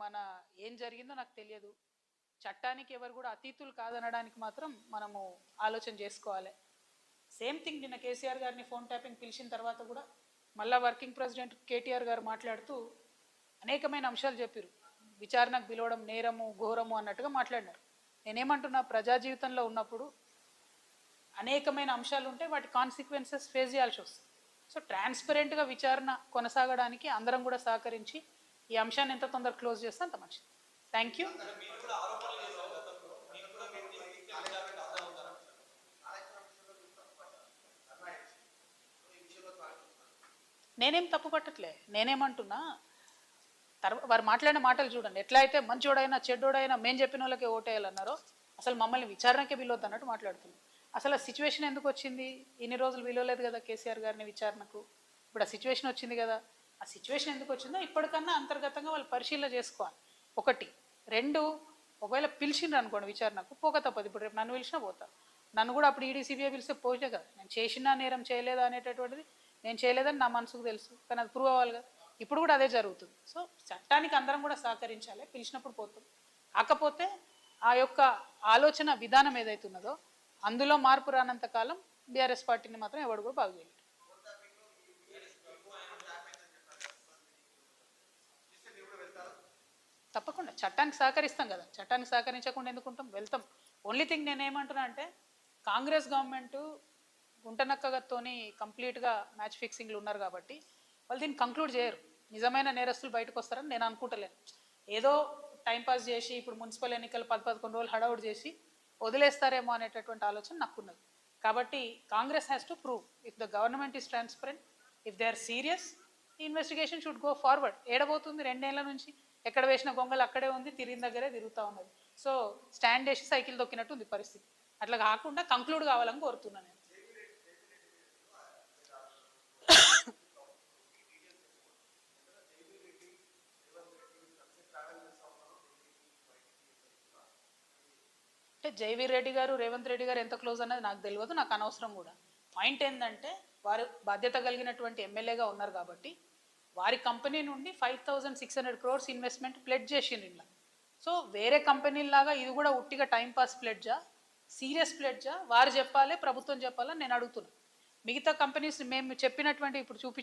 మన ఏం జరిగిందో నాకు తెలియదు. చట్టానికి ఎవరు కూడా అతీతులు కాదనడానికి మాత్రం మనము ఆలోచన చేసుకోవాలి. సేమ్ థింగ్ నిన్న కేసీఆర్ గారిని ఫోన్ ట్యాపింగ్ పిలిచిన తర్వాత కూడా మళ్ళా వర్కింగ్ ప్రెసిడెంట్ కేటీఆర్ గారు మాట్లాడుతూ అనేకమైన అంశాలు చెప్పారు. విచారణకు పిలవడం నేరము ఘోరము అన్నట్టుగా మాట్లాడినారు. నేనేమంటున్నా, ప్రజా జీవితంలో ఉన్నప్పుడు అనేకమైన అంశాలు ఉంటే వాటి కాన్సిక్వెన్సెస్ ఫేస్ చేయాల్సి వస్తుంది. సో ట్రాన్స్పరెంట్గా విచారణ కొనసాగడానికి అందరం కూడా సహకరించి ఈ అంశాన్ని ఎంత తొందరగా క్లోజ్ చేస్తే అంత మంచిది. Thank you. నేనేం తప్పు పట్టట్లే. నేనేమంటున్నా, వారు మాట్లాడిన మాటలు చూడండి. ఎట్లా అయితే మంచోడైనా చెడ్డోడైనా మేము చెప్పిన వాళ్ళకే ఓటేయాలన్నారో అసలు మమ్మల్ని విచారణకే పిలవద్దు అన్నట్టు మాట్లాడుతున్నాం. అసలు ఆ సిచ్యువేషన్ ఎందుకు వచ్చింది? ఇన్ని రోజులు పిలవలేదు కదా కేసీఆర్ గారిని విచారణకు. ఇప్పుడు ఆ సిచ్యువేషన్ వచ్చింది కదా. ఆ సిచ్యువేషన్ ఎందుకు వచ్చిందో ఇప్పటికన్నా అంతర్గతంగా వాళ్ళు పరిశీలన చేసుకోవాలి. ఒకటి. రెండు, ఒకవేళ పిలిచిండ్రు అనుకోండి విచారణకు, పోక తప్పదు. ఇప్పుడు రేపు నన్ను పిలిచినా పోతా. నన్ను కూడా అప్పుడు ఈడీ సిబిఐ పిలిస్తే పోతే కదా. నేను చేసినా నేరం చేయలేదా అనేటటువంటిది నేను చేయలేదని నా మనసుకు తెలుసు, కానీ అది ప్రూవ్ అవ్వాలి కదా. ఇప్పుడు కూడా అదే జరుగుతుంది. సో చట్టానికి అందరం కూడా సహకరించాలి. పిలిచినప్పుడు పోతాం. కాకపోతే ఆ యొక్క ఆలోచన విధానం ఏదైతున్నదో అందులో మార్పు రానంత కాలం బీఆర్ఎస్ పార్టీని మాత్రం ఎవడు కూడా బాగు చేయలేడు. తప్పకుండా చట్టానికి సహకరిస్తాం కదా. చట్టానికి సహకరించకుండా ఎందుకుంటాం? వెళ్తాం. ఓన్లీ థింగ్ నేనేమంటున్నా అంటే, కాంగ్రెస్ గవర్నమెంట్ గుంటనక్కగతోని కంప్లీట్గా మ్యాచ్ ఫిక్సింగ్లు ఉన్నారు కాబట్టి వాళ్ళు దీన్ని కంక్లూడ్ చేయరు. నిజమైన నేరస్తులు బయటకు వస్తారని నేను అనుకుంటలేను. ఏదో టైంపాస్ చేసి ఇప్పుడు మున్సిపల్ ఎన్నికలు 10-11 రోజులు హడౌట్ చేసి వదిలేస్తారేమో అనేటటువంటి ఆలోచన నాకున్నది. కాబట్టి Congress has to prove if the government is transparent, if they are serious, ఈ ఇన్వెస్టిగేషన్ షుడ్ గో ఫార్వర్డ్. ఏడబోతుంది 2 ఏళ్ల నుంచి? ఎక్కడ వేసిన గొంగలు అక్కడే ఉంది, తిరిగిన దగ్గరే తిరుగుతూ ఉన్నది. సో స్టాండ్ వేసి సైకిల్ దొక్కినట్టు ఉంది పరిస్థితి. అట్లా కాకుండా కంక్లూడ్ కావాలని కోరుతున్నాను నేను. అంటే జైవీర్ రెడ్డి గారు రేవంత్ రెడ్డి గారు ఎంత క్లోజ్ అన్నది నాకు తెలియదు, నాకు అనవసరం కూడా. పాయింట్ ఏంటంటే, వారు బాధ్యత కలిగినటువంటి ఎమ్మెల్యేగా ఉన్నారు కాబట్టి వారి కంపెనీ నుండి 5600 crores ఇన్వెస్ట్మెంట్ ప్లెడ్జ్ చేసిండ్రు ఇలా. సో వేరే కంపెనీలాగా ఇది కూడా ఉట్టిగా టైంపాస్ ప్లెడ్జా, సీరియస్ ప్లెడ్జా? వారు చెప్పాలి, ప్రభుత్వం చెప్పాలని నేను అడుగుతున్నాను. మిగతా కంపెనీస్ మేము చెప్పినటువంటి ఇప్పుడు